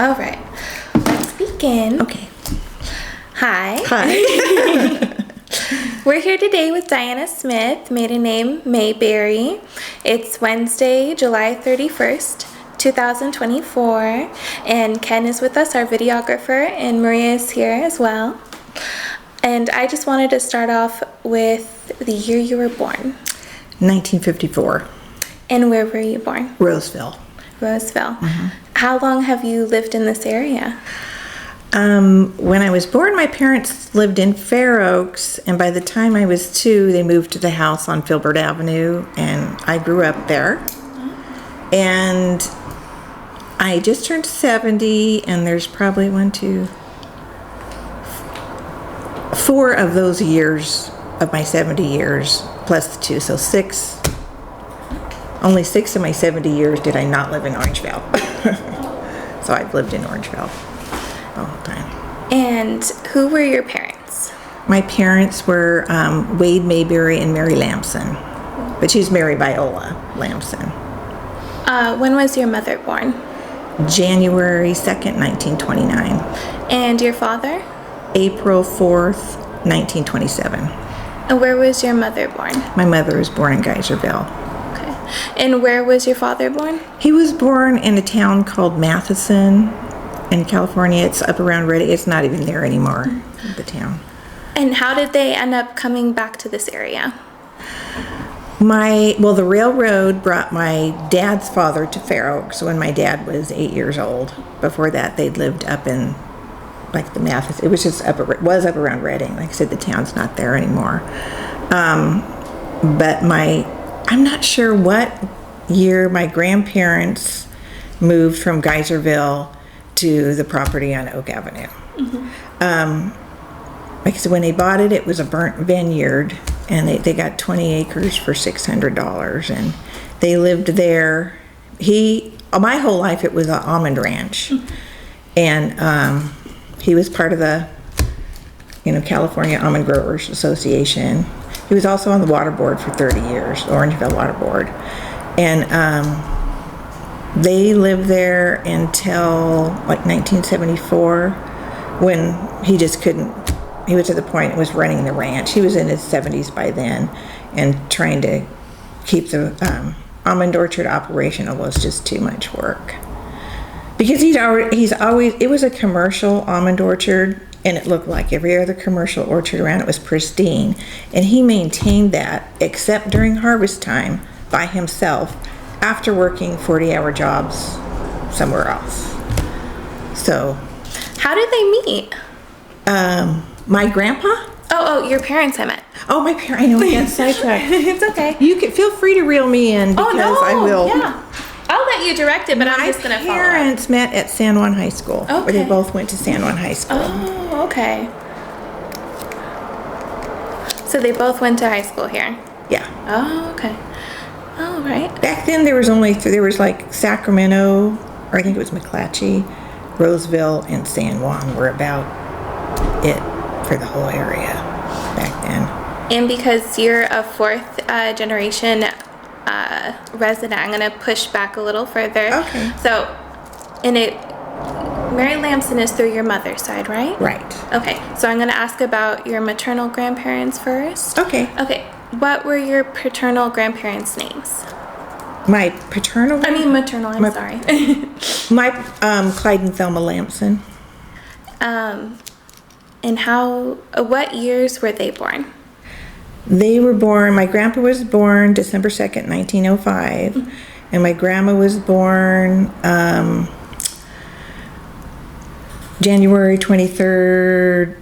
All right, let's begin. Okay. Hi. We're here today with Diana Smith, maiden name Mayberry. It's Wednesday, July 31st, 2024, and Ken is with us, our videographer, and Maria is here as well. And I just wanted to start off with the year you were born. 1954. And where were you born? Roseville. Roseville. Mm-hmm. How long have you lived in this area? When I was born, my parents lived in Fair Oaks, and by the time I was 2, they moved to the house on Filbert Avenue, and I grew up there. Mm-hmm. And I just turned 70, and there's probably 4 of those years of my 70 years, plus the 2, so 6. Only 6 of my 70 years did I not live in Orangevale. So I've lived in Orangevale the whole time. And who were your parents? My parents were Wade Mayberry and Mary Lamson, but she's Mary Viola Lamson. When was your mother born? January 2nd, 1929. And your father? April 4th, 1927. And where was your mother born? My mother was born in Geyserville. Okay. And where was your father born? He was born in a town called Matheson in California. It's up around Redding. It's not even there anymore, the town. And how did they end up coming back to this area? The railroad brought my dad's father to Fair Oaks when my dad was 8 years old. Before that, they'd lived up in like the Matheson. It was just up around Redding. Like I said, the town's not there anymore. But I'm not sure what year my grandparents moved from Geyserville to the property on Oak Avenue. Mm-hmm. Like I said, when they bought it, it was a burnt vineyard, and they got 20 acres for $600, and they lived there. My whole life it was an almond ranch, mm-hmm. And he was part of the, California Almond Growers Association. He was also on the water board for 30 years, the Orangevale Water Board. And they lived there until like 1974, when he just couldn't, he was at the point, it was running the ranch. He was in his 70s by then, and trying to keep the almond orchard operational was just too much work. Because it was a commercial almond orchard, and it looked like every other commercial orchard around. It was pristine, and he maintained that, except during harvest time, by himself, after working 40-hour jobs somewhere else. So, how did they meet? My grandpa? Oh, your parents I meant. Oh, my parents. I know, I got sidetracked. It's okay. You can feel free to reel me in, because I will. Yeah. I'll let you direct it, but I'm just going to follow. My parents met at San Juan High School. Okay. Where they both went to San Juan High School. Oh, okay. So they both went to high school here? Yeah. Oh, okay. All right. Back then there was like Sacramento, or I think it was McClatchy, Roseville, and San Juan were about it for the whole area back then. And because you're a fourth generation resident, I'm going to push back a little further. Okay. So, Mary Lamson is through your mother's side, right? Right. Okay. So I'm going to ask about your maternal grandparents first. Okay. Okay. What were your paternal grandparents' names? My paternal? Maternal, I'm sorry. My, Clyde and Thelma Lamson. And what years were they born? They were born, my grandpa was born December 2nd, 1905, mm-hmm. and my grandma was born January 23rd,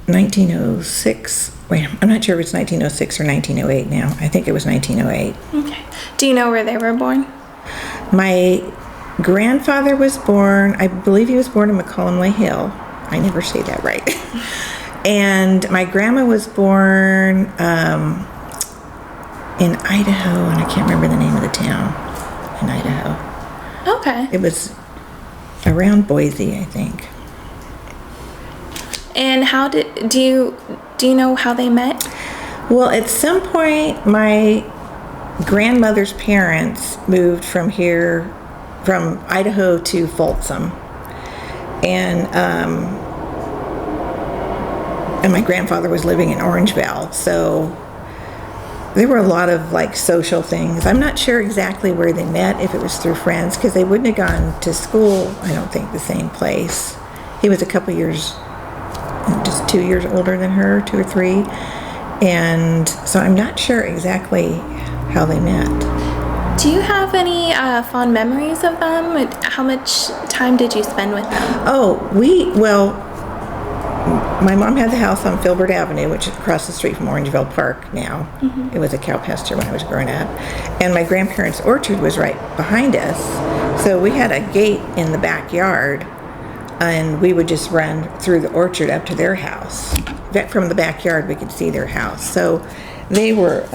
1906. Wait, I'm not sure if it's 1906 or 1908 now. I think it was 1908. Okay. Do you know where they were born? My grandfather was born, I believe he was born in McCollum Hill. I never say that right. And my grandma was born in Idaho, and I can't remember the name of the town in Idaho. Okay. It was around Boise, I think. And do you know how they met? Well, at some point, my grandmother's parents moved from Idaho to Folsom. and my grandfather was living in Orangevale, so there were a lot of like social things. I'm not sure exactly where they met, if it was through friends, because they wouldn't have gone to school, I don't think, the same place. He was a couple years, just 2 years older than her, 2 or 3. And so I'm not sure exactly how they met. Do you have any fond memories of them? How much time did you spend with them? Oh, my mom had the house on Filbert Avenue, which is across the street from Orangevale Park now. It was a cow pasture when I was growing up. And my grandparents' orchard was right behind us. So we had a gate in the backyard, and we would just run through the orchard up to their house. From the backyard, we could see their house. So they were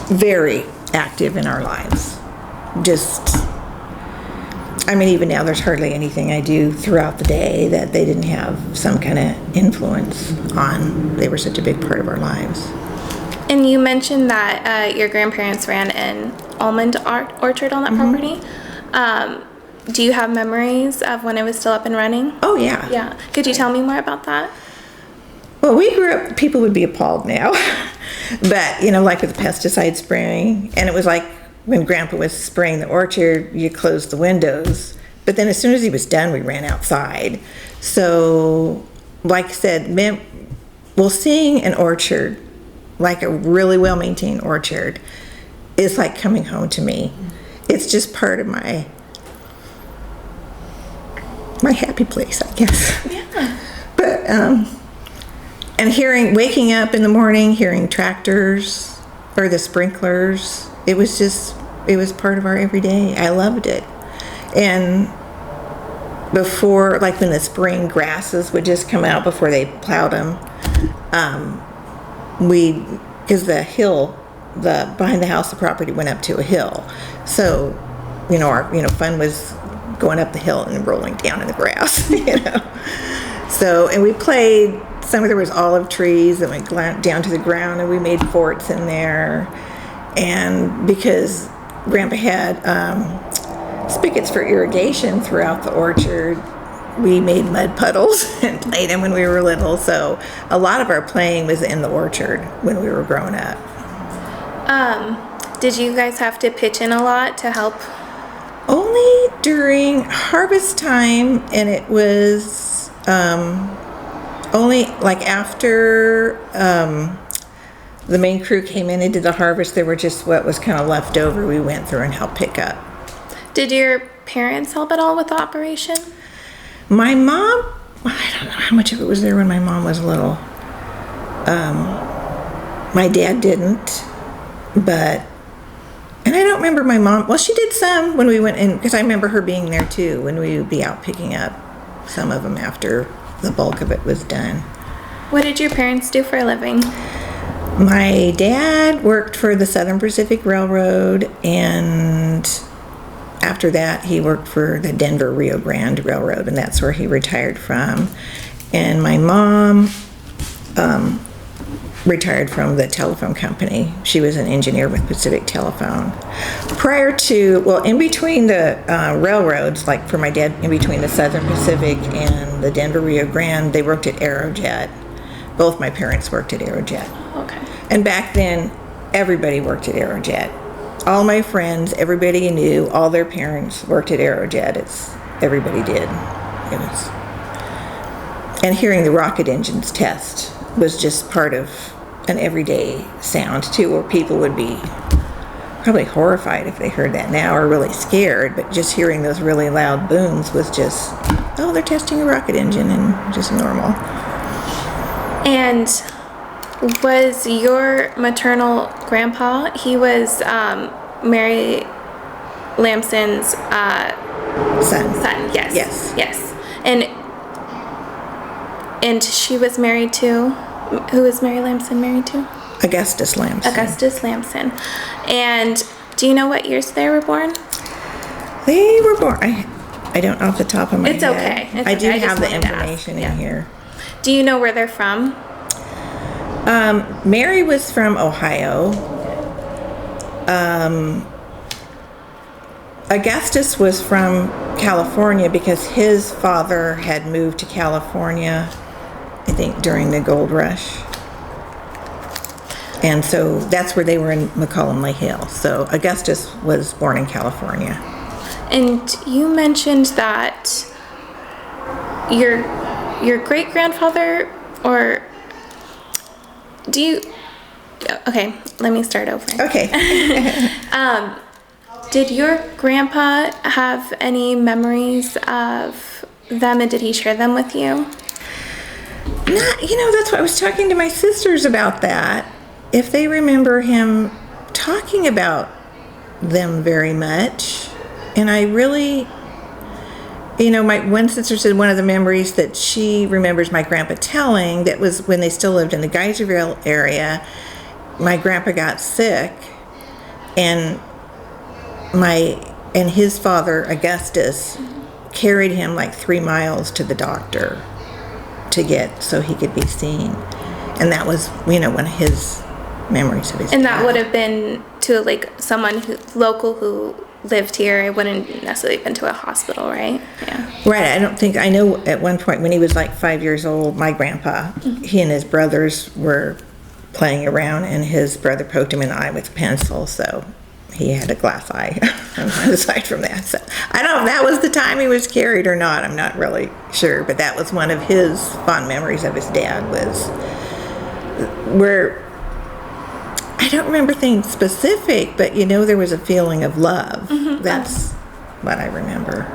very active in our lives. Even now, there's hardly anything I do throughout the day that they didn't have some kind of influence on. They were such a big part of our lives. And you mentioned that your grandparents ran an almond orchard on that property. Do you have memories of when it was still up and running? Oh, yeah. Yeah. Could you tell me more about that? Well, we grew up, people would be appalled now, but, like with the pesticide spraying, and it was like when Grandpa was spraying the orchard, you closed the windows, but then as soon as he was done, we ran outside. So, like I said, seeing an orchard, like a really well-maintained orchard, is like coming home to me. It's just part of my happy place, I guess. Yeah. But, and waking up in the morning, hearing tractors or the sprinklers, it was part of our everyday. I loved it. And before, like when the spring grasses would just come out before they plowed them, because the hill, behind the house, the property went up to a hill. So, our fun was going up the hill and rolling down in the grass, So, and we played, there was olive trees that went down to the ground, and we made forts in there. And because Grandpa had spigots for irrigation throughout the orchard, we made mud puddles and played them when we were little. So a lot of our playing was in the orchard when we were growing up. Did you guys have to pitch in a lot to help? Only during harvest time, and it was only like after the main crew came in and did the harvest, there were just what was kind of left over we went through and helped pick up. Did your parents help at all with the operation? My mom, I don't know how much of it was there when my mom was little. My dad didn't, and I don't remember my mom, well, she did some when we went in, because I remember her being there too, when we would be out picking up some of them after the bulk of it was done. What did your parents do for a living? My dad worked for the Southern Pacific Railroad, and after that he worked for the Denver Rio Grande Railroad, and that's where he retired from. And my mom retired from the telephone company. She was an engineer with Pacific Telephone. In between the railroads, like for my dad, in between the Southern Pacific and the Denver Rio Grande, they worked at Aerojet. Both my parents worked at Aerojet. Okay. And back then, everybody worked at Aerojet. All my friends, everybody you knew, all their parents worked at Aerojet. Everybody did. And hearing the rocket engines test was just part of an everyday sound too, where people would be probably horrified if they heard that now, or really scared, but just hearing those really loud booms was just, oh, they're testing a rocket engine, and just normal. And was your maternal grandpa, he was Mary Lamson's Son, yes. Yes. And she was married to, who was Mary Lamson married to? Augustus Lamson. Augustus Lamson. And do you know what years they were born? They were born, I don't know off the top of my It's head. okay. I do have the information in here. Do you know where they're from? Mary was from Ohio. Augustus was from California because his father had moved to California, I think, during the gold rush. And so that's where they were in McCollum Hill. So Augustus was born in California. And you mentioned that your great-grandfather, or do you... Okay, let me start over. Okay. Did your grandpa have any memories of them, and did he share them with you? Not, that's what I was talking to my sisters about that. If they remember him talking about them very much. And I really, my one sister said one of the memories that she remembers my grandpa telling, that was when they still lived in the Geyserville area. My grandpa got sick, and his father, Augustus, carried him like 3 miles to the doctor so he could be seen. And that was, one of his memories of his And dad. that would have been to like someone local who lived here. It wouldn't necessarily been to a hospital, right? Yeah. Right. I know at one point when he was like 5 years old, my grandpa, he and his brothers were playing around, and his brother poked him in the eye with a pencil, so he had a glass eye. Aside from that, so I don't know if that was the time he was carried or not. I'm not really sure, but that was one of his fond memories of his dad, was where I don't remember things specific, but there was a feeling of love. That's what I remember.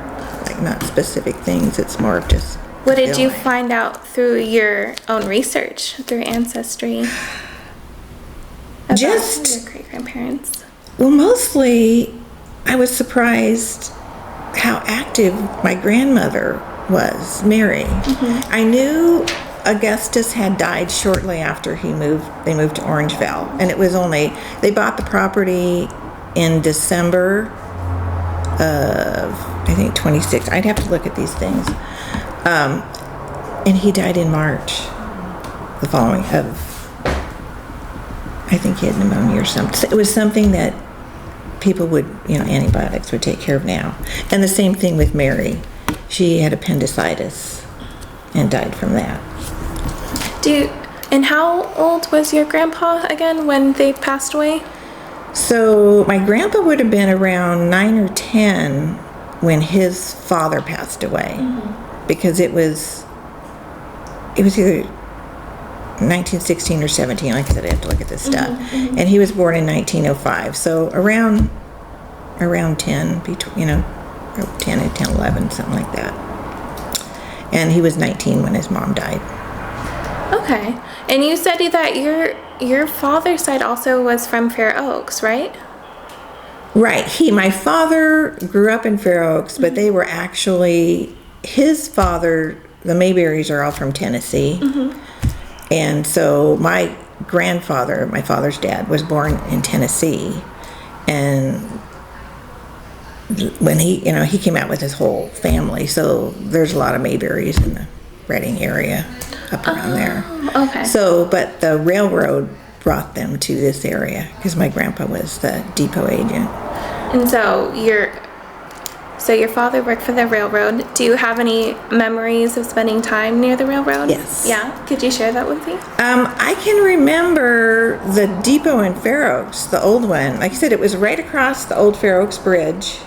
Like, not specific things, it's more of just What did you find out through your own research, through Ancestry, about your great-grandparents? Well, mostly I was surprised how active my grandmother was, Mary. I knew Augustus had died shortly after they moved to Orangevale, and it was they bought the property in December of, I think, 26. I'd have to look at these things. And he died in March, the following I think he had pneumonia or something. It was something that people would, antibiotics would take care of now. And the same thing with Mary. She had appendicitis and died from that. And how old was your grandpa again when they passed away? So my grandpa would have been around 9 or 10 when his father passed away, because it was either 1916 or 17. Like I said, I have to look at this stuff. And he was born in 1905, so around 10, between 10 and 10, 11, something like that. And he was 19 when his mom died. Okay. And you said that your father's side also was from Fair Oaks, right? Right. My father grew up in Fair Oaks, but they were actually, his father, the Mayberries are all from Tennessee. And so my grandfather, my father's dad, was born in Tennessee. And when he came out with his whole family, so there's a lot of Mayberries in the Reading area up around there. Okay. So, but the railroad brought them to this area because my grandpa was the depot agent. And so your father worked for the railroad. Do you have any memories of spending time near the railroad? Yes. Yeah? Could you share that with me? I can remember the depot in Fair Oaks, the old one. Like I said, it was right across the old Fair Oaks Bridge.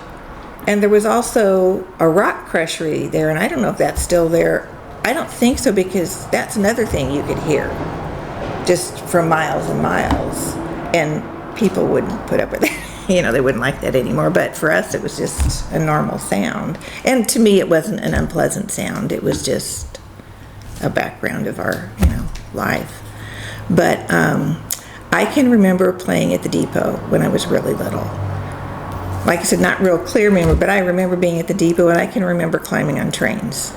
And there was also a rock crushery there, and I don't know if that's still there. I don't think so, because that's another thing you could hear just from miles and miles, and people wouldn't put up with it. They wouldn't like that anymore, but for us it was just a normal sound. And to me it wasn't an unpleasant sound, it was just a background of our life. But I can remember playing at the depot when I was really little. Like I said, not real clear memory, but I remember being at the depot, and I can remember climbing on trains.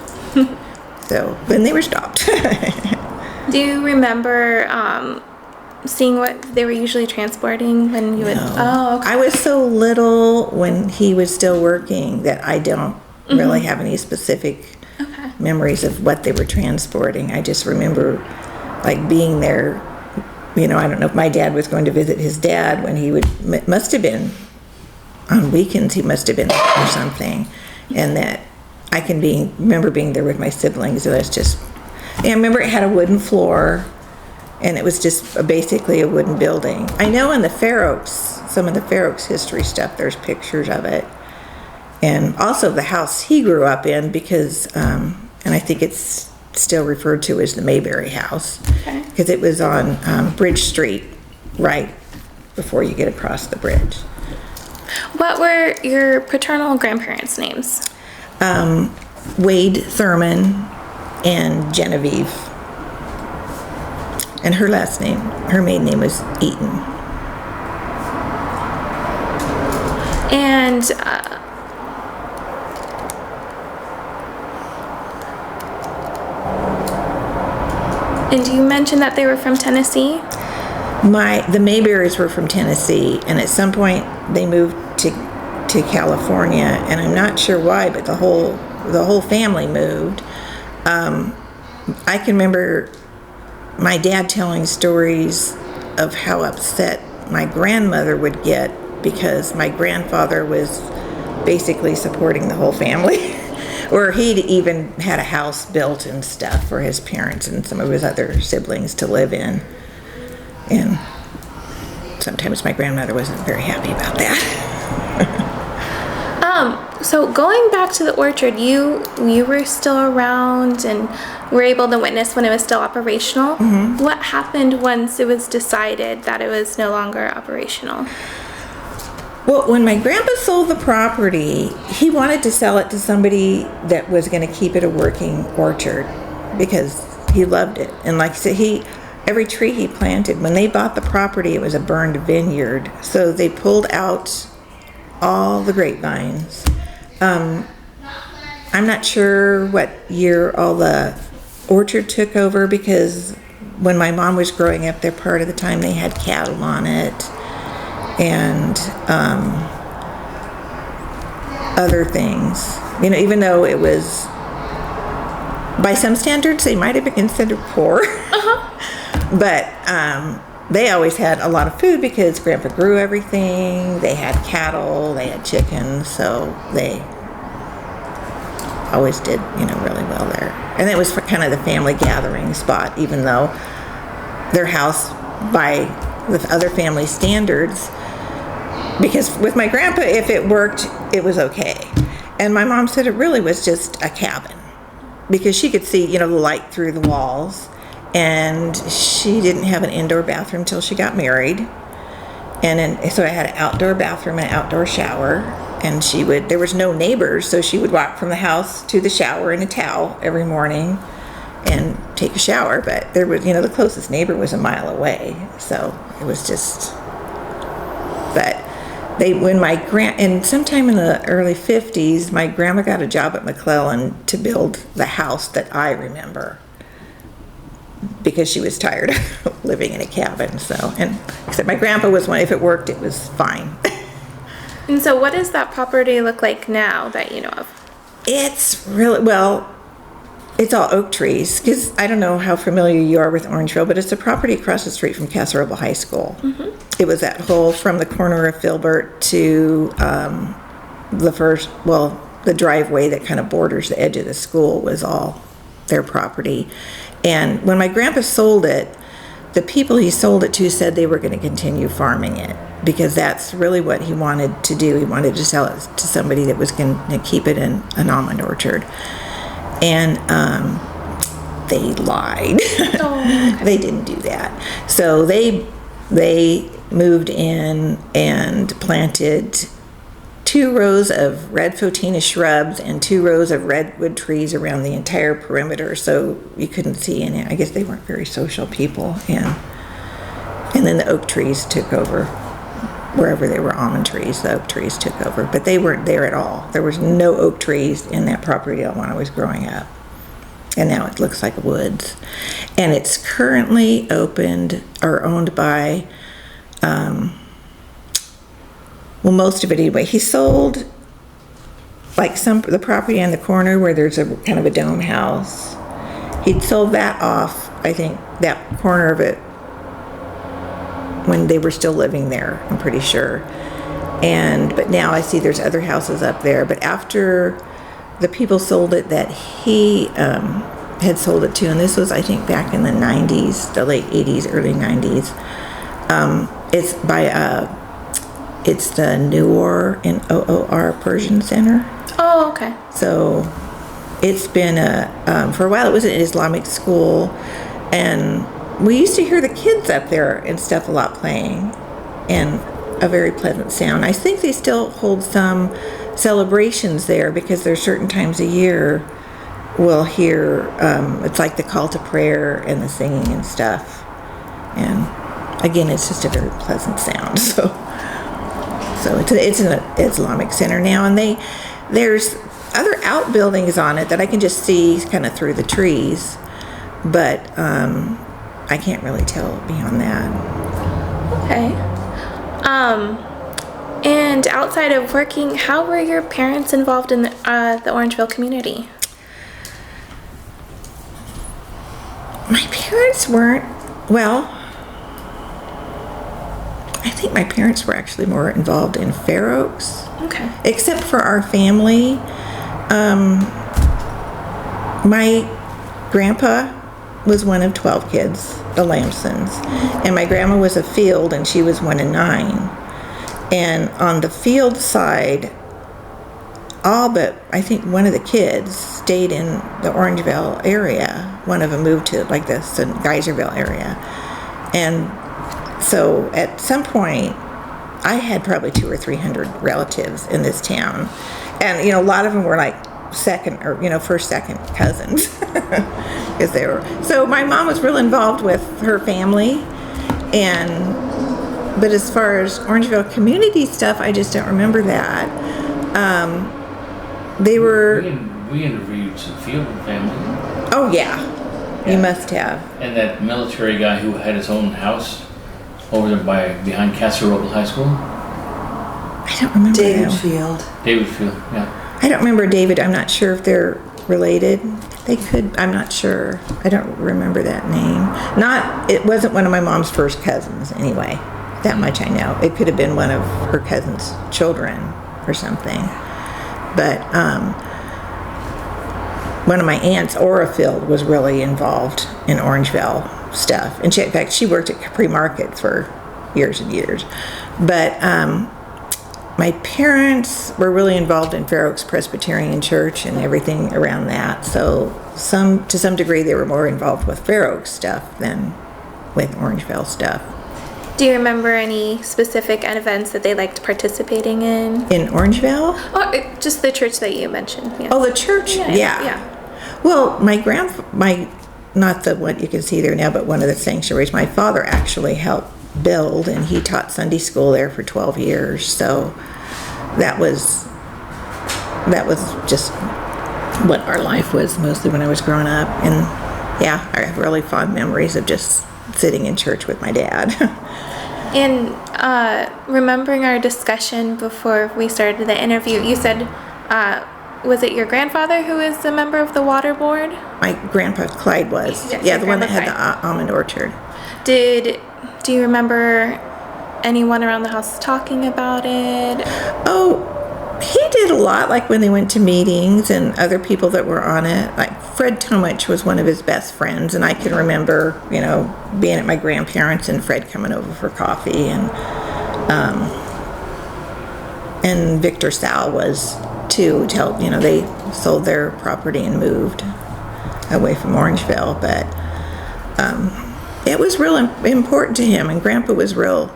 So, then they were stopped. Do you remember seeing what they were usually transporting when you would? Oh, okay. I was so little when he was still working that I don't really have any specific memories of what they were transporting. I just remember like being there. I don't know if my dad was going to visit his dad when he must have been on weekends, he must have been or something. and that I can remember being there with my siblings. It was just, and I remember it had a wooden floor, and it was just basically a wooden building. I know in the Fair Oaks, some of the Fair Oaks history stuff, there's pictures of it. And also the house he grew up in, because, and I think it's still referred to as the Mayberry House, because it was on Bridge Street, right before you get across the bridge. What were your paternal grandparents' names? Wade Thurman and Genevieve. And her maiden name was Eaton. And you mentioned that they were from Tennessee? The Mayberrys were from Tennessee, and at some point they moved to California, and I'm not sure why, but the whole family moved. I can remember my dad telling stories of how upset my grandmother would get because my grandfather was basically supporting the whole family. Or he'd even had a house built and stuff for his parents and some of his other siblings to live in. And sometimes my grandmother wasn't very happy about that. So going back to the orchard, you were still around and were able to witness when it was still operational. Mm-hmm. What happened once it was decided that it was no longer operational? Well, when my grandpa sold the property, he wanted to sell it to somebody that was going to keep it a working orchard because he loved it. And like I said, every tree he planted, when they bought the property, it was a burned vineyard. So they pulled out all the grapevines. I'm not sure what year all the orchard took over, because when my mom was growing up there, part of the time they had cattle on it and other things. You know, even though it was, by some standards, they might have been considered poor. Uh-huh. But they always had a lot of food because Grandpa grew everything. They had cattle, they had chickens, so they always did, really well there. And it was kind of the family gathering spot, even though their house, by the other family standards, because with my grandpa, if it worked, it was okay. And my mom said it really was just a cabin because she could see, the light through the walls. And she didn't have an indoor bathroom till she got married. So I had an outdoor bathroom and an outdoor shower. And there was no neighbors, so she would walk from the house to the shower in a towel every morning and take a shower. But there was, the closest neighbor was a mile away. So it was just, but and sometime in the early 50s, my grandma got a job at McClellan to build the house that I remember, because she was tired of living in a cabin. So, and except my grandpa was one, if it worked, it was fine. And so what does that property look like now that you know of? It's really, it's all oak trees, because I don't know how familiar you are with Orangevale, but it's a property across the street from Casserole High School. Mm-hmm. It was that whole, from the corner of Filbert to the driveway that kind of borders the edge of the school was all their property. And when my grandpa sold it, the people he sold it to said they were going to continue farming it, because that's really what he wanted to do. He wanted to sell it to somebody that was going to keep it in an almond orchard. And they lied. Oh, okay. They didn't do that. So they moved in and planted 2 rows of red photina shrubs and 2 rows of redwood trees around the entire perimeter, so you couldn't see any. I guess they weren't very social people. And then the oak trees took over. Wherever there were almond trees, the oak trees took over. But they weren't there at all. There was no oak trees in that property when I was growing up. And now it looks like woods. And it's currently opened or owned by, most of it anyway. He sold the property on the corner where there's a kind of a dome house. He'd sold that off, I think, that corner of it, when they were still living there, I'm pretty sure. But now I see there's other houses up there. But after the people sold it that he had sold it to, and this was, I think, back in the 90s, the late 80s, early 90s. It's by, it's the Noor in OOR Persian Center. Oh, okay. So it's been for a while it was an Islamic school, and we used to hear the kids up there and stuff a lot playing, and a very pleasant sound. I think they still hold some celebrations there because there's certain times a year we'll hear, it's like the call to prayer and the singing and stuff. And again, it's just a very pleasant sound. So it's an Islamic center now, and there's other outbuildings on it that I can just see kind of through the trees, but I can't really tell beyond that. Okay. And outside of working, how were your parents involved in the Orangevale community? My parents weren't, well, I think my parents were actually more involved in Fair Oaks. Okay. Except for our family. My grandpa was one of 12 kids, the Lamsons, and my grandma was a Field, and she was one of 9. And on the Field side, all but I think one of the kids stayed in the Orangevale area. One of them moved to like the Geyserville area. And so at some point, I had probably 200 or 300 relatives in this town. And, a lot of them were like second or, first, second cousins. Because they were. So my mom was real involved with her family. But as far as Orangevale community stuff, I just don't remember that. They were. We interviewed some Field family. Oh yeah, you must have. And that military guy who had his own house over there behind Casserole High School. I don't remember. David Field. David Field, yeah. I don't remember David. I'm not sure if they're related. They could. I'm not sure. I don't remember that name. It wasn't one of my mom's first cousins anyway. That much I know. It could have been one of her cousin's children or something. But one of my aunts, Ora Field, was really involved in Orangevale stuff. And in fact, she worked at Capri Market for years and years. But my parents were really involved in Fair Oaks Presbyterian Church and everything around that. So to some degree, they were more involved with Fair Oaks stuff than with Orangevale stuff. Do you remember any specific events that they liked participating in? In Orangevale? Or just the church that you mentioned. Yeah. Oh, the church? Yeah. Well, not the one you can see there now, but one of the sanctuaries, my father actually helped build, and he taught Sunday school there for 12 years. So that was just what our life was mostly when I was growing up. And yeah, I have really fond memories of just sitting in church with my dad. And remembering our discussion before we started the interview, you said, was it your grandfather who was a member of the water board? My grandpa Clyde was. Yes, the one that had Clyde. the almond orchard. Do you remember anyone around the house talking about it? Oh, he did a lot, like when they went to meetings and other people that were on it. Like Fred Tomich was one of his best friends, and I can remember, being at my grandparents' and Fred coming over for coffee, and Victor Sal was too. They sold their property and moved away from Orangevale, but it was real important to him, and Grandpa was real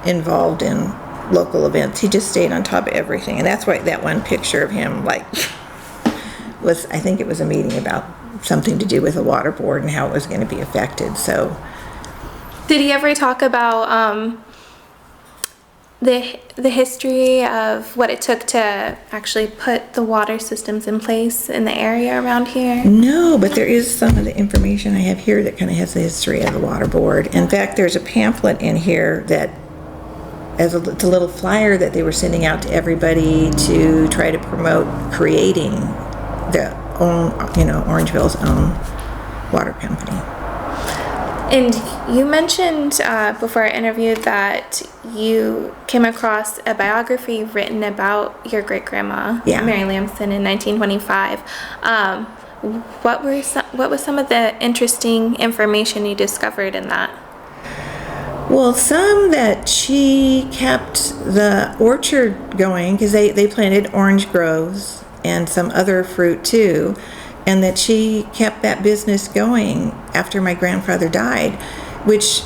involved in local events. He just stayed on top of everything, and that's why that one picture of him I think it was a meeting about something to do with a water board and how it was going to be affected. So did he ever talk about the history of what it took to actually put the water systems in place in the area around here? No, but there is some of the information I have here that kind of has the history of the water board. In fact, there's a pamphlet in here that it's a little flyer that they were sending out to everybody to try to promote creating their own, Orangevale's own water company. And you mentioned before our interview that you came across a biography written about your great-grandma, Yeah. Mary Lamson, in 1925. What was some of the interesting information you discovered in that? Well, some that she kept the orchard going because they planted orange groves and some other fruit too, and that she kept that business going after my grandfather died, which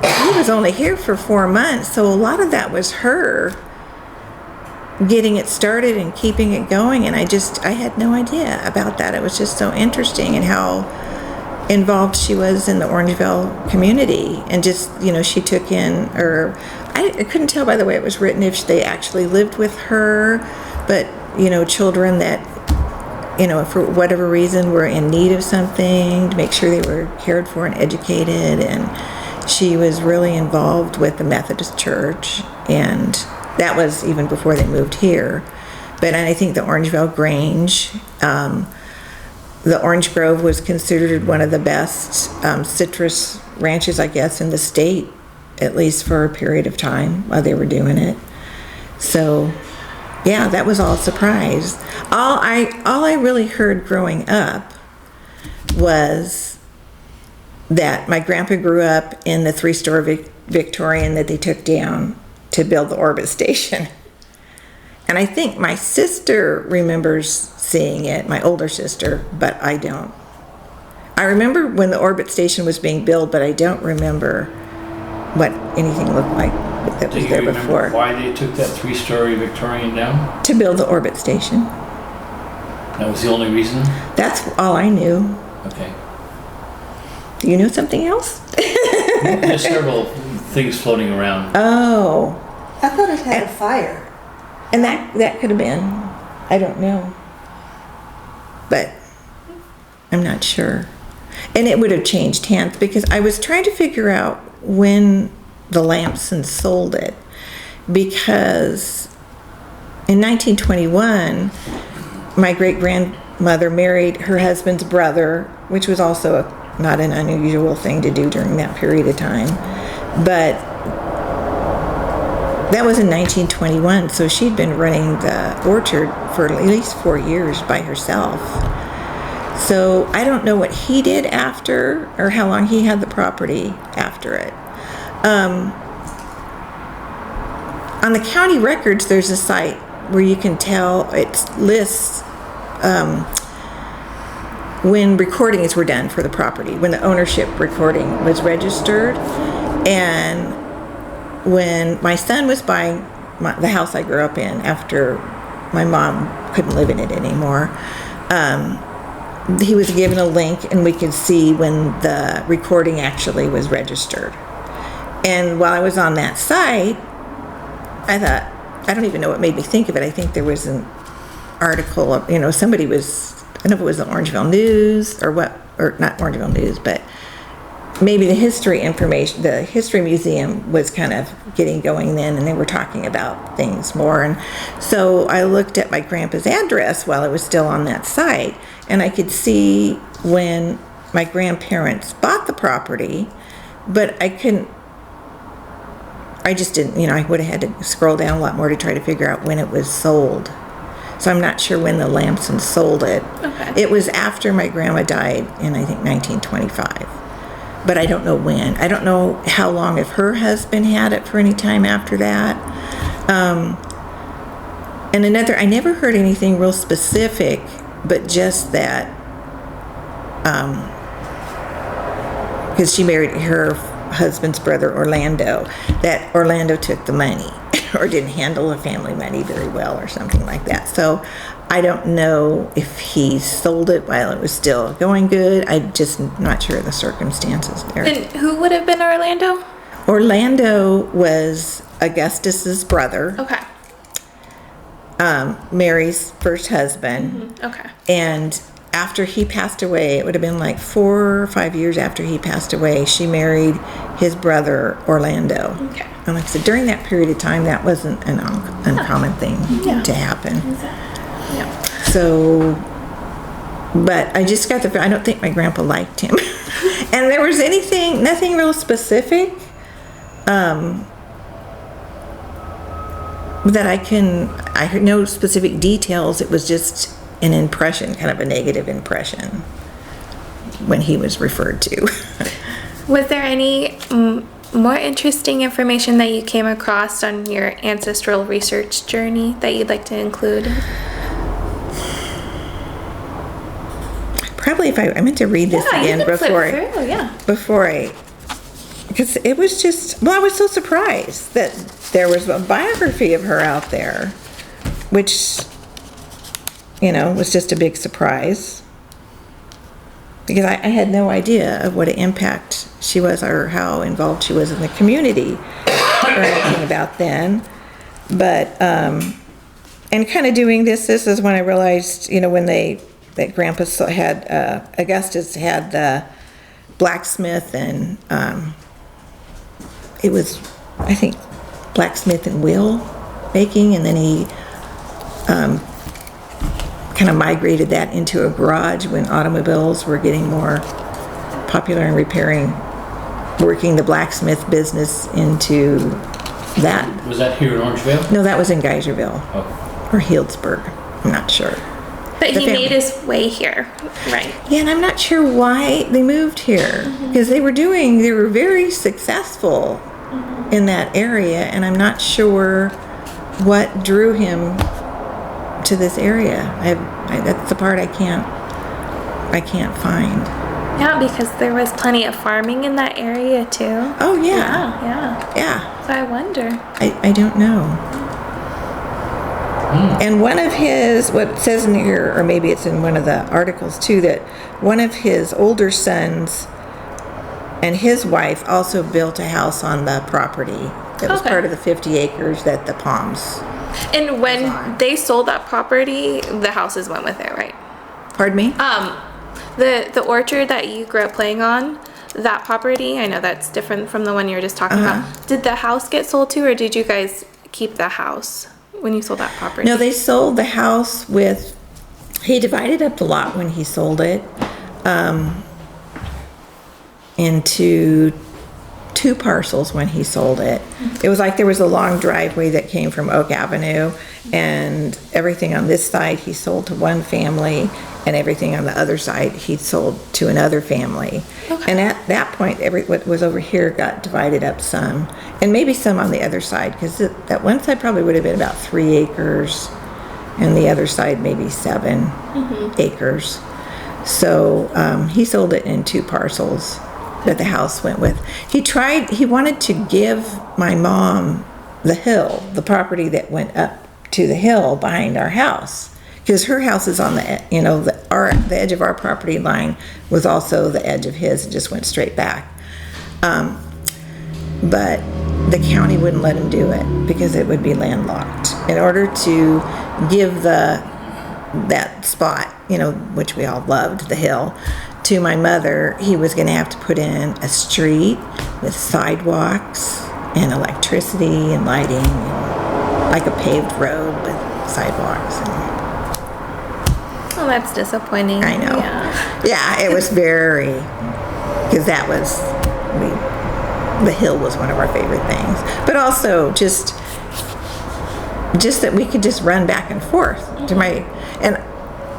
he was only here for 4 months, so a lot of that was her getting it started and keeping it going, and I had no idea about that. It was just so interesting and how involved she was in the Orangevale community, and just, she took in, or I couldn't tell by the way it was written if they actually lived with her, but children that for whatever reason were in need of something, to make sure they were cared for and educated. And she was really involved with the Methodist Church, and that was even before they moved here. But I think the Orangevale Grange, the Orange Grove was considered one of the best citrus ranches, I guess, in the state, at least for a period of time while they were doing it. So, yeah, that was all a surprise. All I really heard growing up was that my grandpa grew up in the 3-story Victorian that they took down to build the orbit station. And I think my sister remembers seeing it, my older sister, but I don't. I remember when the orbit station was being built, but I don't remember what anything looked like that was there before. Do you remember why they took that 3-story Victorian down? To build the orbit station. That was the only reason? That's all I knew. Okay. Do you know something else? There's several things floating around. Oh. I thought it had a fire. And that could have been. I don't know. But I'm not sure. And it would have changed hands because I was trying to figure out when the Lamsons sold it, because in 1921 my great-grandmother married her husband's brother, which was also not an unusual thing to do during that period of time. But that was in 1921, so she'd been running the orchard for at least 4 years by herself. So I don't know what he did after, or how long he had the property after it. On the county records, there's a site where you can tell, it lists when recordings were done for the property, when the ownership recording was registered, and when my son was buying the house I grew up in after my mom couldn't live in it anymore, he was given a link and we could see when the recording actually was registered. And while I was on that site, I thought, I don't even know what made me think of it. I think there was an article of, somebody was, I don't know if it was the Orangevale News or what, or not Orangevale News, but maybe the history information, the history museum was kind of getting going then, and they were talking about things more. And so I looked at my grandpa's address while I was still on that site, and I could see when my grandparents bought the property, but I just didn't, I would have had to scroll down a lot more to try to figure out when it was sold. So I'm not sure when the Lamsons sold it. Okay. It was after my grandma died in, I think, 1925. But I don't know when. I don't know how long, if her husband had it for any time after that. And I never heard anything real specific, but just that, because she married her husband's brother, Orlando, that Orlando took the money or didn't handle the family money very well or something like that. So I don't know if he sold it while it was still going good. I'm just not sure of the circumstances there. And who would have been Orlando? Orlando was Augustus's brother. Okay. Mary's first husband. Mm-hmm. Okay. And after he passed away, it would have been like 4 or 5 years after he passed away, she married his brother, Orlando. Okay. And like I said, during that period of time, that wasn't an uncommon thing to happen. Yeah. So, but I just got I don't think my grandpa liked him. And there was nothing real specific that I heard no specific details. It was just an impression, kind of a negative impression when he was referred to. Was there any more interesting information that you came across on your ancestral research journey that you'd like to include? Probably if I meant to read this again because it was just, well, I was so surprised that there was a biography of her out there, which, was just a big surprise. Because I had no idea of what an impact she was or how involved she was in the community or anything about then. But, and kind of doing this is when I realized, that Grandpa had, Augustus had the blacksmith and, it was, I think, blacksmith and wheel making, and then he kind of migrated that into a garage when automobiles were getting more popular and working the blacksmith business into that. Was that here in Orangevale? No, that was in Geyserville or Healdsburg. I'm not sure. But he made his way here, right? Yeah, and I'm not sure why they moved here because they were very successful in that area, and I'm not sure what drew him to this area. That's the part I can't find. Yeah, because there was plenty of farming in that area too. Oh yeah. Yeah. So I wonder. I don't know. And one of his, what it says in here, or maybe it's in one of the articles too, that one of his older sons and his wife also built a house on the property that was part of the 50 acres that the Palms. And when they sold that property, the houses went with it, right? Pardon me? The orchard that you grew up playing on, that property, I know that's different from the one you were just talking about. Did the house get sold too, or did you guys keep the house when you sold that property? No, they sold the house he divided up the lot when he sold it into 2 parcels when he sold it. It was like there was a long driveway that came from Oak Avenue, and everything on this side he sold to one family, and everything on the other side he sold to another family. And at that point, what was over here got divided up some, and maybe some on the other side, because that one side probably would have been about 3 acres, and the other side maybe 7 acres. So he sold it in 2 parcels that the house went with. He wanted to give my mom the property that went up to the hill behind our house, because her house is on the edge of our property line was also the edge of his. It just went straight back. But the county wouldn't let him do it because it would be landlocked. In order to give that spot, which we all loved, the hill, to my mother, he was going to have to put in a street with sidewalks and electricity and lighting, like a paved road with sidewalks. Oh, that's disappointing. I know. Yeah, it was very, because the hill was one of our favorite things. But also just that we could just run back and forth to and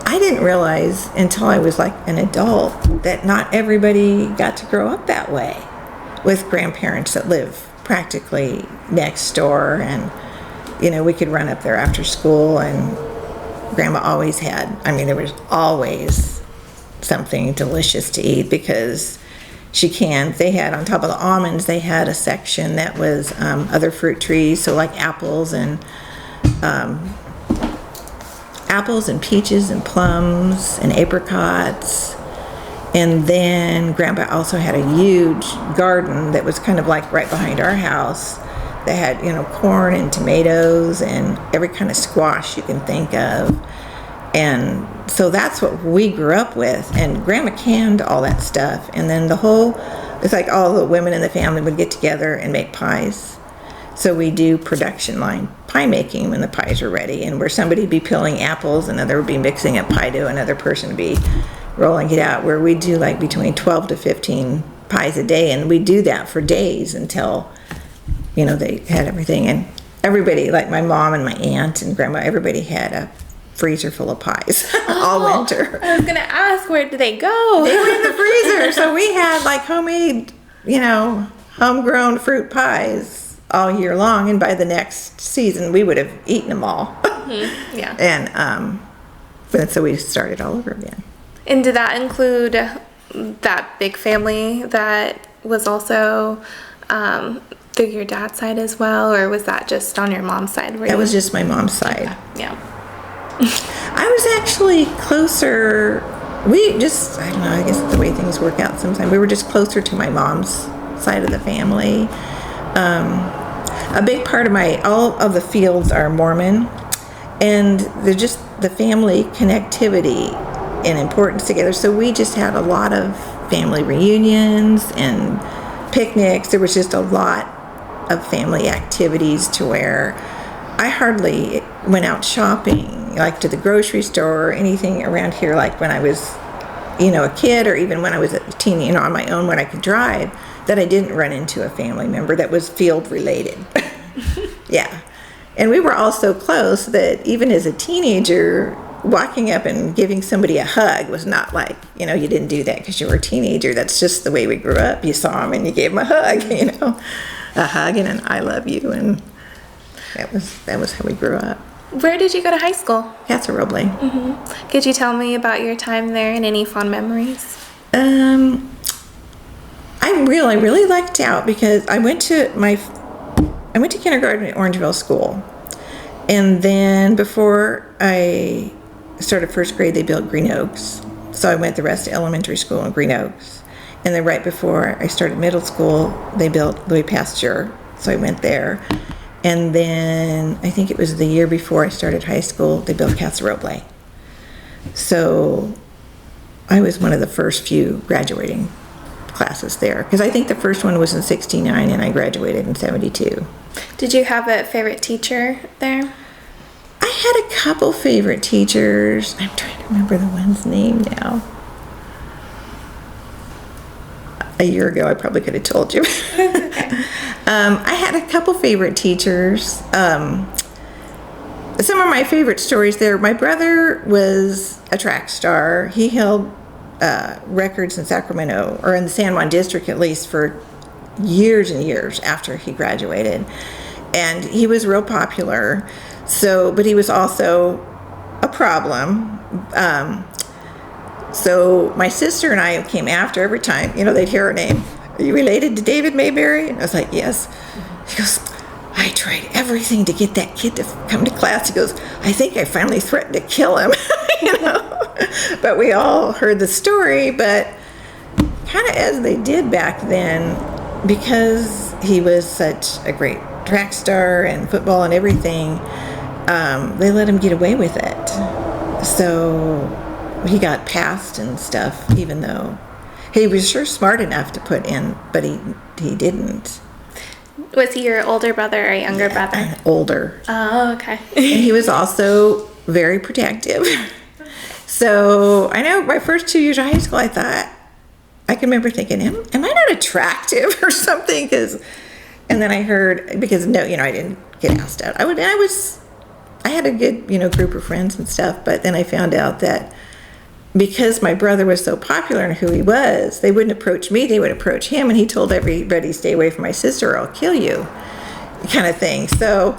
I didn't realize until I was like an adult that not everybody got to grow up that way with grandparents that live practically next door, and we could run up there after school, and Grandma always there was always something delicious to eat because they had on top of the almonds, they had a section that was other fruit trees, so like apples and peaches and plums and apricots. And then Grandpa also had a huge garden that was kind of like right behind our house that had, corn and tomatoes and every kind of squash you can think of. And so that's what we grew up with. And Grandma canned all that stuff. And then it's like all the women in the family would get together and make pies. So we do production line pie making when the pies are ready, and where somebody would be peeling apples, another would be mixing up pie dough, another person would be rolling it out, where we do like between 12 to 15 pies a day, and we do that for days until, they had everything. And everybody, like my mom and my aunt and grandma, everybody had a freezer full of pies all winter. I was gonna ask, where did they go? They were in the freezer, so we had like homemade, homegrown fruit pies all year long, and by the next season we would have eaten them all. Yeah. And but so we started all over again. And did that include that big family that was also through your dad's side as well, or was that just on your mom's side? That was just my mom's side. Yeah. I was actually closer. I don't know, I guess the way things work out sometimes. We were just closer to my mom's side of the family. A big part of all of the fields are Mormon, and they're just the family connectivity and importance together. So we just had a lot of family reunions and picnics. There was just a lot of family activities to where I hardly went out shopping, like to the grocery store or anything around here, like when I was, a kid, or even when I was a teen, on my own when I could drive, that I didn't run into a family member that was field related. Yeah. And we were all so close that even as a teenager, walking up and giving somebody a hug was not like, you didn't do that because you were a teenager. That's just the way we grew up. You saw them and you gave them a hug, a hug and an I love you. And that was how we grew up. Where did you go to high school? Casa Roble. Mm-hmm. Could you tell me about your time there and any fond memories? I really lucked out because I went to kindergarten at Orangevale School. And then before I started first grade, they built Green Oaks. So I went the rest of elementary school in Green Oaks. And then right before I started middle school, they built Louis Pasteur. So I went there. And then I think it was the year before I started high school, they built Casa Roble. So I was one of the first few graduating classes there, because I think the first one was in '69 and I graduated in '72. Did you have a favorite teacher there? I had a couple favorite teachers. I'm trying to remember the one's name now. A year ago, I probably could have told you. I had a couple favorite teachers. Some of my favorite stories there, my brother was a track star. He held records in Sacramento, or in the San Juan district at least, for years and years after he graduated. And he was real popular, but he was also a problem. So my sister and I came after every time, they'd hear her name. Are you related to David Mayberry? And I was like, yes. He goes, I tried everything to get that kid to come to class. He goes, I think I finally threatened to kill him, But we all heard the story, but kind of as they did back then, because he was such a great track star and football and everything, they let him get away with it. So he got passed and stuff, even though he was sure smart enough to put in, but he didn't. Was he your older brother or younger brother? Older. Oh, okay. And he was also very protective. So I know my first 2 years of high school, I can remember thinking, am I not attractive or something? And then I heard, because I didn't get asked out. I had a good, group of friends and stuff, but then I found out that because my brother was so popular and who he was, they wouldn't approach me, they would approach him, and he told everybody, stay away from my sister or I'll kill you, kind of thing. So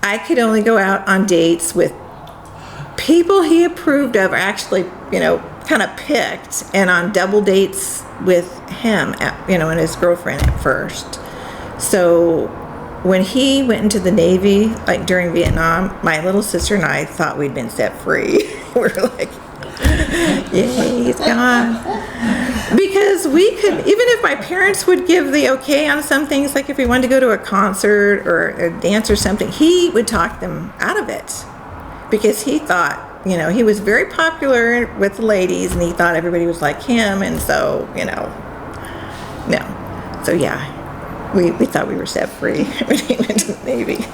I could only go out on dates with people he approved of, or actually, kind of picked, and on double dates with him, and his girlfriend at first. So when he went into the Navy, like during Vietnam, my little sister and I thought we'd been set free. We're like, yay, he's gone. Because we could, even if my parents would give the okay on some things, like if we wanted to go to a concert or a dance or something, he would talk them out of it. Because he thought, he was very popular with the ladies and he thought everybody was like him, and so, no. So yeah, we thought we were set free when he went to the Navy.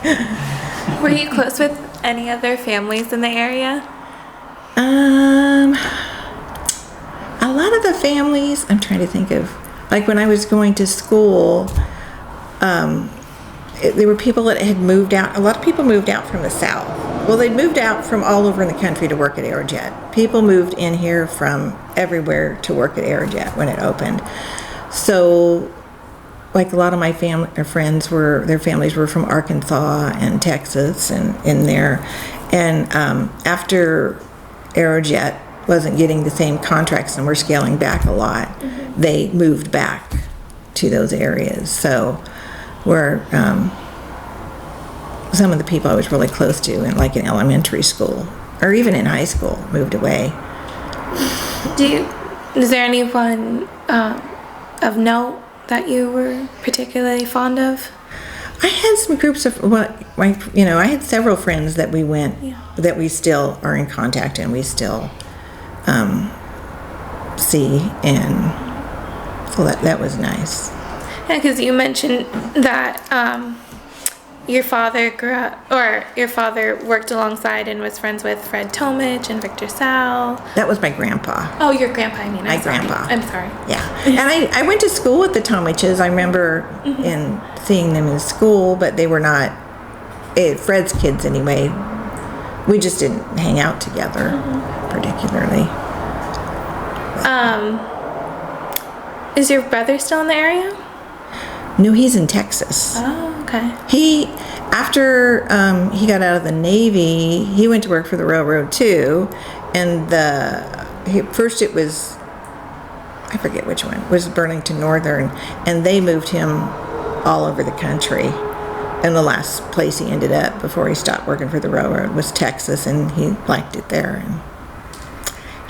Were you close with any other families in the area? lot of the families, I'm trying to think of, like when I was going to school, there were people that had moved out. A lot of people moved out from the South. Well, they'd moved out from all over in the country to work at Aerojet. People moved in here from everywhere to work at Aerojet when it opened. So, like a lot of my family or friends their families were from Arkansas and Texas and in there. And after Aerojet wasn't getting the same contracts and were scaling back a lot, they moved back to those areas. So where some of the people I was really close to, in elementary school or even in high school, moved away. Is there anyone of note that you were particularly fond of? I had some groups of, I had several friends that we that we still are in contact and we still see, and so that was nice. Yeah, because you mentioned that your father worked alongside and was friends with Fred Tomich and Victor Sal. That was my grandpa. Oh, your grandpa, I mean. Grandpa. I'm sorry. Yeah. And I went to school with the Tomiches. I remember in seeing them in school, but they were not Fred's kids anyway. We just didn't hang out together particularly. Is your brother still in the area? No, he's in Texas. Oh, okay. After he got out of the Navy, he went to work for the railroad too, and first it was, I forget which one, was Burlington Northern, and they moved him all over the country. And the last place he ended up before he stopped working for the railroad was Texas, and he liked it there. And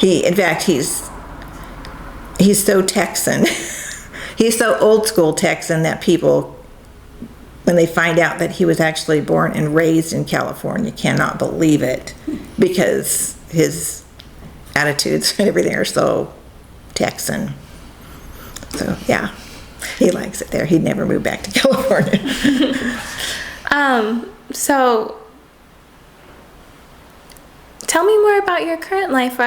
in fact, he's so Texan. He's so old school Texan that people, when they find out that he was actually born and raised in California, cannot believe it, because his attitudes and everything are so Texan. So yeah, he likes it there. He'd never move back to California. So tell me more about your current life.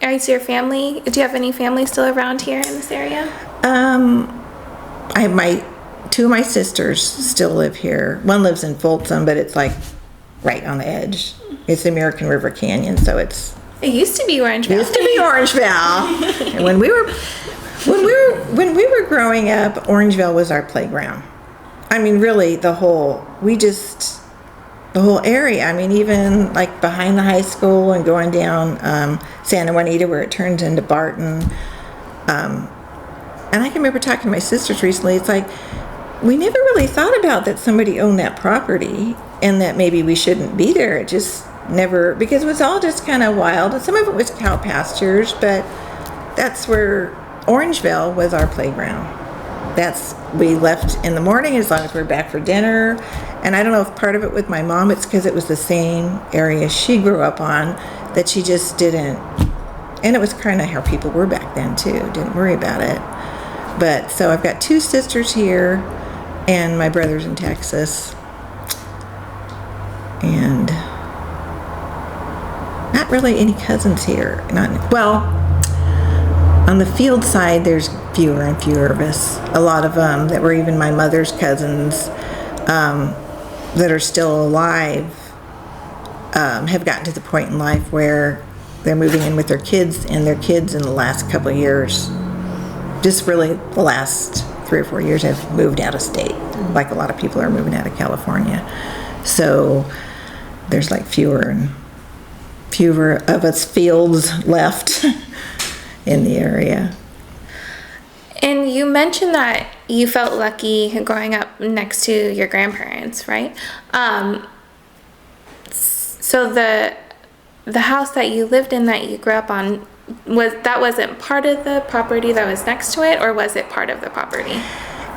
Is your family? Do you have any family still around here in this area? I have two of my sisters still live here. One lives in Folsom, but it's like right on the edge. It's the American River Canyon, so it used to be Orangevale. Used to be Orangevale. And when we were growing up, Orangevale was our playground. I mean, really, the whole area. I mean, even like behind the high school and going down Santa Juanita where it turns into Barton. And I can remember talking to my sisters recently. It's like, we never really thought about that somebody owned that property and that maybe we shouldn't be there. It just never, because it was all just kind of wild. And some of it was cow pastures, but that's where Orangevale was our playground. We left in the morning as long as we were back for dinner. And I don't know if part of it with my mom, it's because it was the same area she grew up on, that she just didn't, and it was kind of how people were back then too, didn't worry about it. But so I've got two sisters here and my brother's in Texas. And not really any cousins here. On the field side, there's fewer and fewer of us. A lot of them that were even my mother's cousins that are still alive have gotten to the point in life where they're moving in with their kids, and their kids in the last couple of years, just really the last 3 or 4 years, have moved out of state, like a lot of people are moving out of California. So there's like fewer and fewer of us fields left in the area. And you mentioned that you felt lucky growing up next to your grandparents, right? So the house that you lived in, that you grew up on, wasn't part of the property that was next to it, or was it part of the property?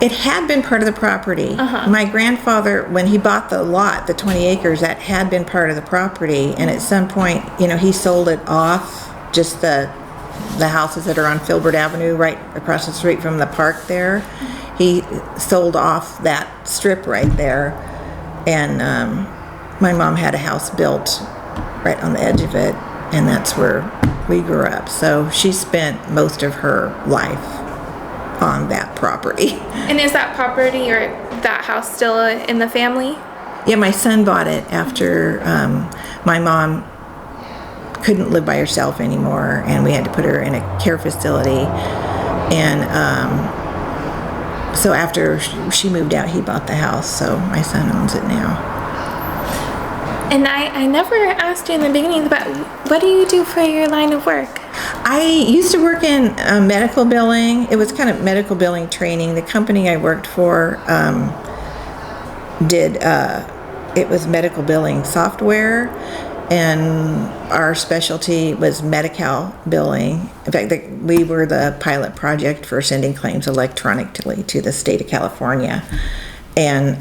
It had been part of the property. My grandfather, when he bought the lot, the 20 acres, that had been part of the property, and at some point, he sold it off, just the houses that are on Filbert Avenue right across the street from the park there. He sold off that strip right there, and my mom had a house built right on the edge of it, and that's where we grew up. So she spent most of her life on that property. And is that property or that house still in the family? Yeah, my son bought it after my mom couldn't live by herself anymore, and we had to put her in a care facility. And so after she moved out, he bought the house. So my son owns it now. And I never asked you in the beginning, but what do you do for your line of work? I used to work in medical billing. It was kind of medical billing training. The company I worked for it was medical billing software, and our specialty was Medi-Cal billing. In fact, we were the pilot project for sending claims electronically to the state of California. And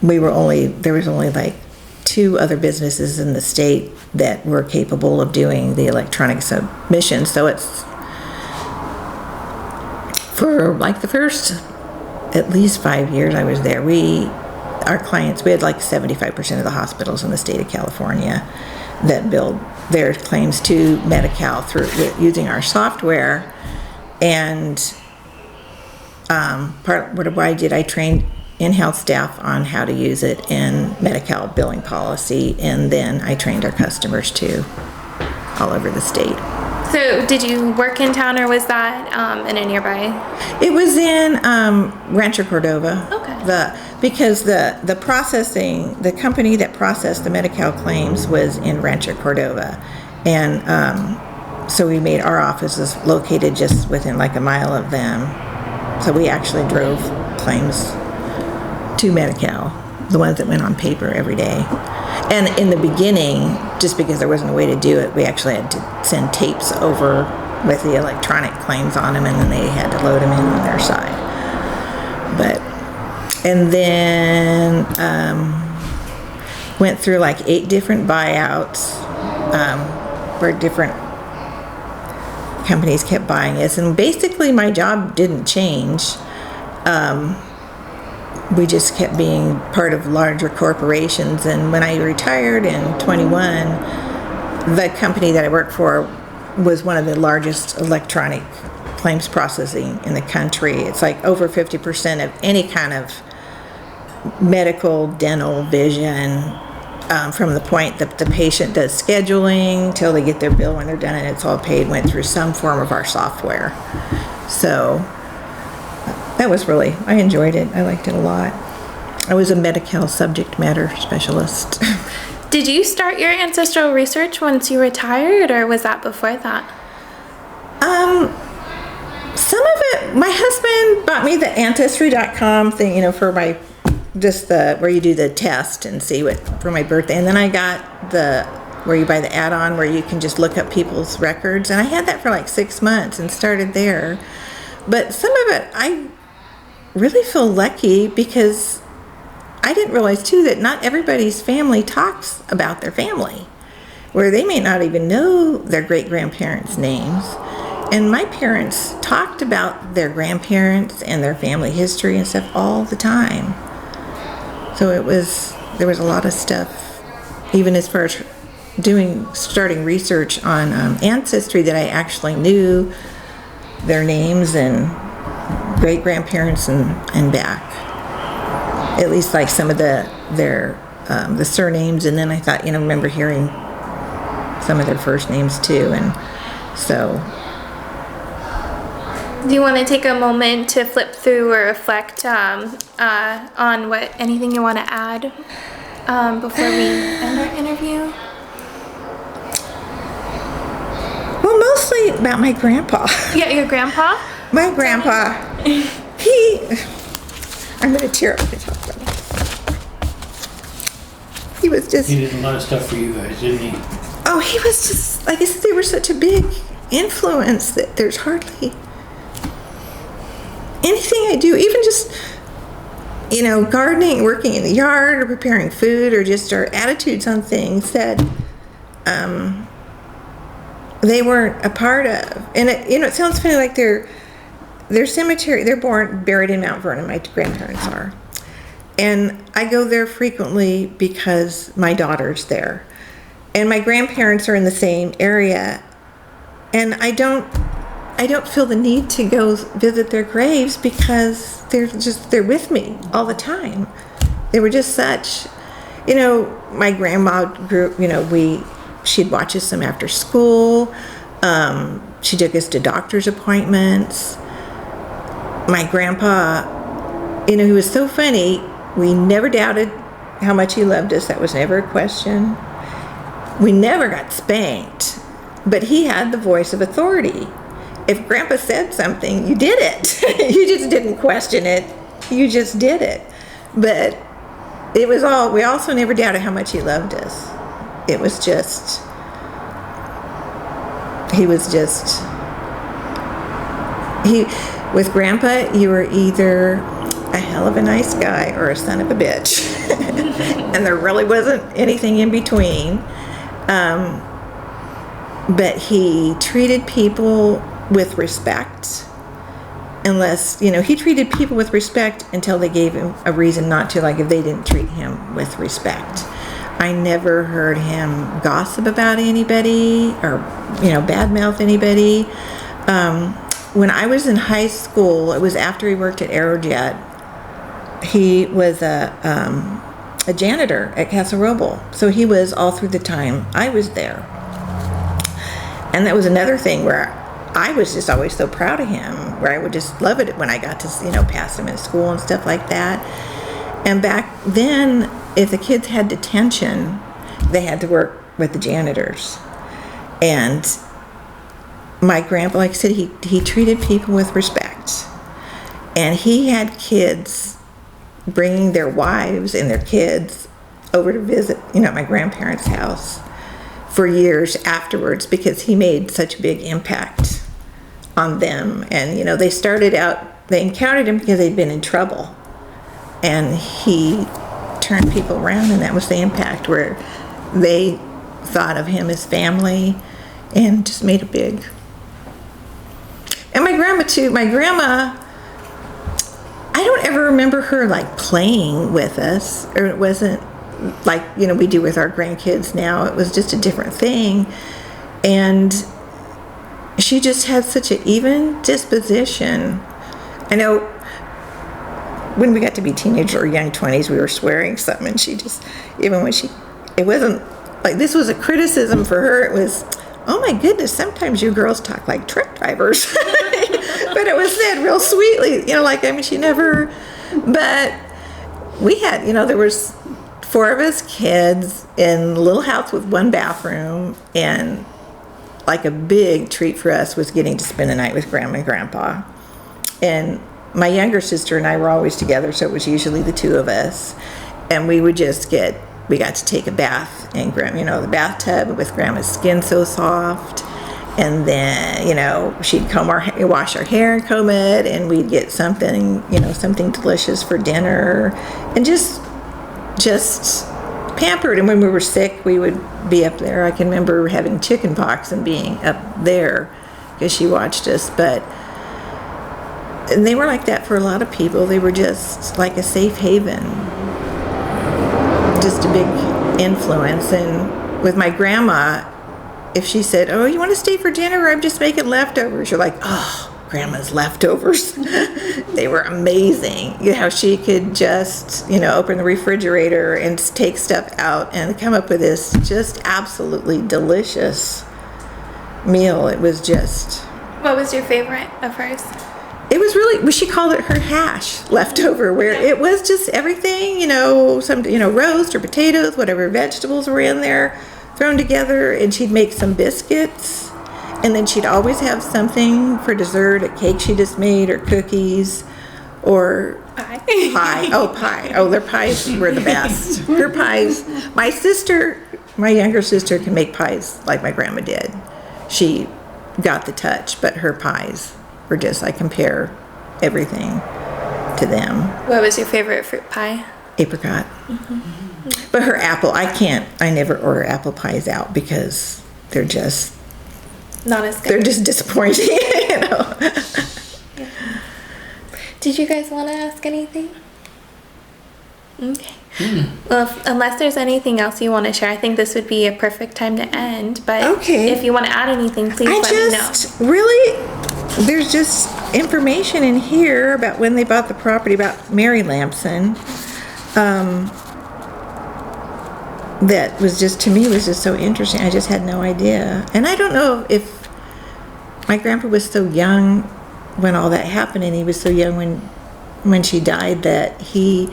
there was only like 2 other businesses in the state that were capable of doing the electronic submission. So it's for like the first at least 5 years I was there, our clients, we had like 75% of the hospitals in the state of California that billed their claims to Medi-Cal using our software. And part of what I did, I trained in-house staff on how to use it in Medi-Cal billing policy, and then I trained our customers too, all over the state. So did you work in town, or was that in a nearby? It was in Rancho Cordova. Okay. Because the processing, the company that processed the Medi-Cal claims was in Rancho Cordova. And so we made our offices located just within like a mile of them. So we actually drove claims to Medi-Cal, the ones that went on paper every day. And in the beginning, just because there wasn't a way to do it, we actually had to send tapes over with the electronic claims on them, and then they had to load them in on their side. And then went through like 8 different buyouts where different companies kept buying us. And basically my job didn't change. We just kept being part of larger corporations. And when I retired in 21, the company that I worked for was one of the largest electronic claims processing in the country. It's like over 50% of any kind of medical, dental, vision, from the point that the patient does scheduling till they get their bill when they're done and it's all paid, went through some form of our software. So that was I enjoyed it. I liked it a lot. I was a Medi-Cal subject matter specialist. Did you start your ancestral research once you retired, or was that before that? Some of it, my husband bought me the Ancestry.com thing, for my, where you do the test and see for my birthday. And then I got where you buy the add-on where you can just look up people's records. And I had that for like 6 months and started there. But some of it, I really feel lucky because I didn't realize too that not everybody's family talks about their family, where they may not even know their great-grandparents' names. And my parents talked about their grandparents and their family history and stuff all the time. So there was a lot of stuff, even as far as starting research on Ancestry, that I actually knew their names and great-grandparents and back. At least like some of the surnames, and then I thought, remember hearing some of their first names too, and so. Do you want to take a moment to flip through or reflect on anything you want to add before we end our interview? Well, mostly about my grandpa. Yeah, your grandpa? My grandpa, I'm going to tear up when I talk about him. He was just... He did a lot of stuff for you guys, didn't he? Oh, he was just, I guess they were such a big influence that there's hardly anything I do, even just, gardening, working in the yard, or preparing food, or just our attitudes on things that they weren't a part of. And it sounds funny, like their cemetery, they're buried in Mount Vernon, my grandparents are. And I go there frequently because my daughter's there. And my grandparents are in the same area, and I don't feel the need to go visit their graves because they're with me all the time. They were just such, my grandma grew, she'd watch us some after school. She took us to doctor's appointments. My grandpa, he was so funny. We never doubted how much he loved us. That was never a question. We never got spanked, but he had the voice of authority. If Grandpa said something, you did it. You just didn't question it. You just did it. But we also never doubted how much he loved us. It was just, with Grandpa, you were either a hell of a nice guy or a son of a bitch. And there really wasn't anything in between. But he treated people with respect, he treated people with respect until they gave him a reason not to, like if they didn't treat him with respect. I never heard him gossip about anybody or, badmouth anybody. When I was in high school, it was after he worked at Aerojet. He was a janitor at Casa Roble, so he was all through the time I was there. And that was another thing where I was just always so proud of him, where I would just love it when I got to, pass him in school and stuff like that. And back then, if the kids had detention, they had to work with the janitors. And my grandpa, like I said, he treated people with respect. And he had kids bringing their wives and their kids over to visit, my grandparents' house for years afterwards because he made such a big impact on them. And, they started out, they encountered him because they'd been in trouble. And he turned people around, and that was the impact where they thought of him as family and just made it big. And my grandma, too. My grandma, I don't ever remember her, playing with us. Or it wasn't like, we do with our grandkids now. It was just a different thing. And she just had such an even disposition. I know when we got to be teenagers or young 20s, we were swearing something, and she just, even when it wasn't, this was a criticism for her. It was, oh my goodness, sometimes you girls talk like truck drivers. But it was said real sweetly, she never, but we had, there was 4 of us kids in a little house with 1 bathroom, and a big treat for us was getting to spend the night with Grandma and Grandpa. And my younger sister and I were always together, so it was usually the 2 of us. And we would we got to take a bath in the bathtub with Grandma's skin so soft. And then, she'd wash our hair and comb it, and we'd get something, something delicious for dinner, and just pampered. And when we were sick, we would be up there. I can remember having chicken pox and being up there because she watched us. And they were like that for a lot of people. They were just like a safe haven, just a big influence. And with my grandma, if she said, oh, you want to stay for dinner, or I'm just making leftovers, you're like, oh, Grandma's leftovers. They were amazing. How she could just, open the refrigerator and take stuff out and come up with this just absolutely delicious meal. It was just... What was your favorite of hers? It was really, she called it her hash leftover, where it was just everything, some, roast or potatoes, whatever vegetables were in there, thrown together, and she'd make some biscuits, and then she'd always have something for dessert, a cake she just made, or cookies, or Pie. Pie. Oh, their pies were the best. Her pies. My younger sister can make pies like my grandma did. She got the touch, but her pies were just, I compare everything to them. What was your favorite fruit pie? Apricot. Mm-hmm. But her apple, I never order apple pies out because they're just not as good. They're just disappointing, Yeah. Did you guys want to ask anything? Okay. Well, unless there's anything else you want to share, I think this would be a perfect time to end. But Okay. if you want to add anything, please let me know. There's just information in here about when they bought the property, about Mary Lamson, that was just, to me, was just so interesting. I just had no idea. And I don't know if my grandpa was so young when all that happened, and he was so young when she died, that he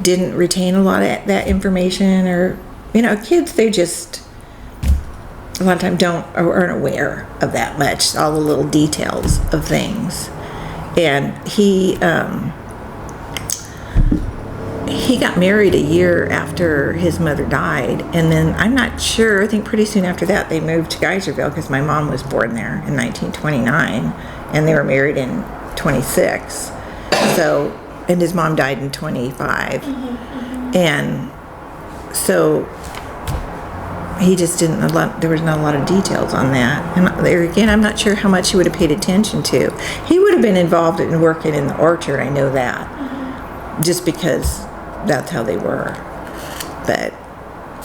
didn't retain a lot of that information. Or, kids, they just a lot of times aren't aware of that much, all the little details of things. And he got married a year after his mother died, and then I'm not sure, I think pretty soon after that they moved to Geyserville, because my mom was born there in 1929 and they were married in 26. So, and his mom died in 25. And so he just there was not a lot of details on that. And there again, I'm not sure how much he would have paid attention to. He would have been involved in working in the orchard, I know that, just because that's how they were. But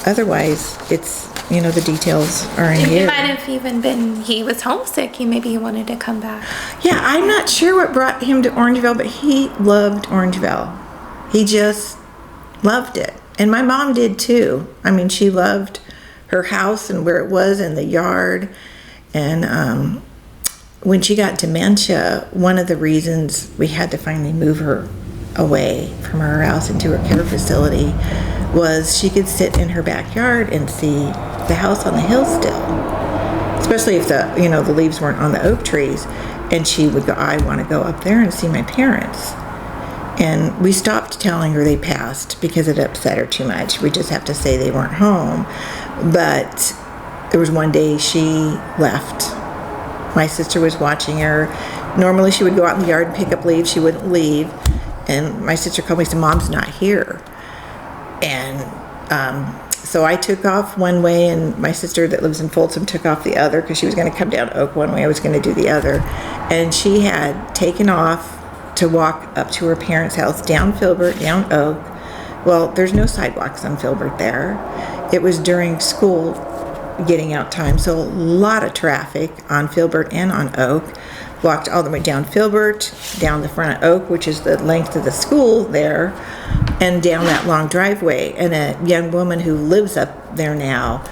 otherwise, it's, the details are in here. It might have even been he was homesick. Maybe he wanted to come back. Yeah, I'm not sure what brought him to Orangevale, but he loved Orangevale. He just loved it. And my mom did too. I mean, she loved her house and where it was and the yard. And when she got dementia, one of the reasons we had to finally move her away from her house into her care facility was she could sit in her backyard and see the house on the hill still, especially if the leaves weren't on the oak trees. And she would go, I want to go up there and see my parents. And we stopped telling her they passed because it upset her too much. We just have to say they weren't home. But there was one day she left. My sister was watching her. Normally she would go out in the yard and pick up leaves. She wouldn't leave. And my sister called me and said, Mom's not here. And so I took off one way, and my sister that lives in Folsom took off the other, because she was going to come down Oak one way, I was going to do the other. And she had taken off to walk up to her parents' house, down Filbert, down Oak. Well, there's no sidewalks on Filbert there. It was during school getting out time, so a lot of traffic on Filbert and on Oak. Walked all the way down Filbert, down the front of Oak, which is the length of the school there, and down that long driveway. And a young woman who lives up there now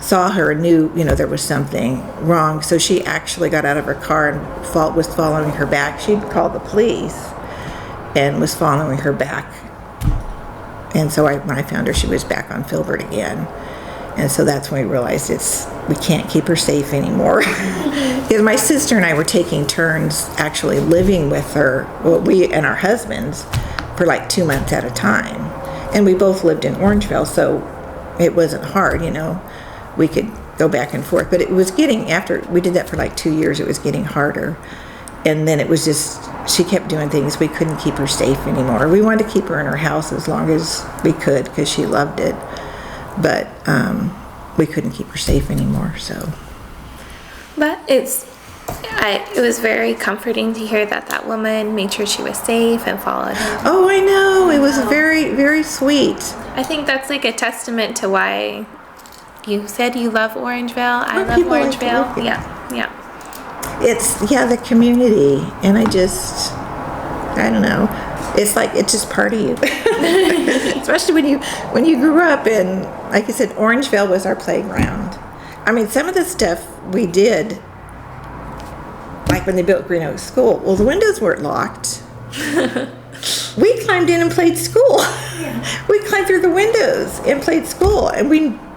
saw her and knew, there was something wrong. So she actually got out of her car and was following her back. She'd called the police and was following her back. And so when I found her, she was back on Filbert again. And so that's when we realized we can't keep her safe anymore. Because my sister and I were taking turns actually living with her, we and our husbands, for like 2 months at a time. And we both lived in Orangevale, so it wasn't hard, We could go back and forth. But it was after we did that for like 2 years, it was getting harder. And then it was just, she kept doing things. We couldn't keep her safe anymore. We wanted to keep her in her house as long as we could, because she loved it. But we couldn't keep her safe anymore, so. But it was very comforting to hear that woman made sure she was safe and followed her. Oh, I know. It was very, very sweet. I think that's like a testament to why you said you love Orangevale. I love People Orangevale. like Yeah. It's, the community. And I don't know. It's like, it's just part of you. Especially when you grew up in, like I said, Orangevale was our playground. I mean, some of the stuff we did, like when they built Green Oak School, well, the windows weren't locked. We climbed in and played school. Yeah. We climbed through the windows and played school. And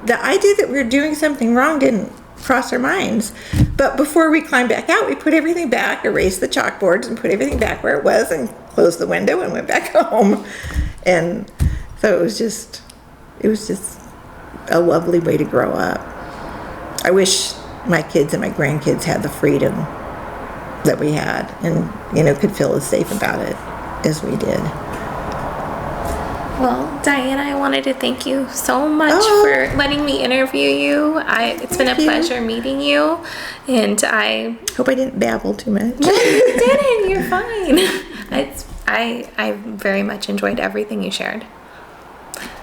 the idea that we were doing something wrong didn't cross our minds. But before we climbed back out, we put everything back, erased the chalkboards, and put everything back where it was, and closed the window and went back home. And so it was just a lovely way to grow up. I wish my kids and my grandkids had the freedom that we had, and could feel as safe about it as we did. Well, Diana, I wanted to thank you so much for letting me interview you. It's been a pleasure meeting you, and I hope I didn't babble too much. No, you didn't. You're fine. I very much enjoyed everything you shared.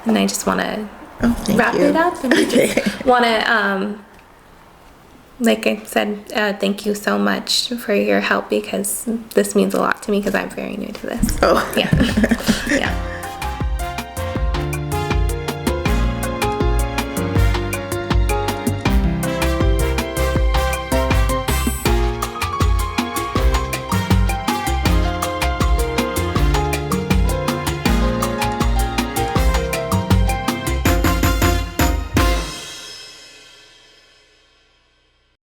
And I just want to Oh, thank wrap you. it up, and Okay. just want to, like I said, thank you so much for your help, because this means a lot to me, because I'm very new to this. Oh. Yeah. Yeah.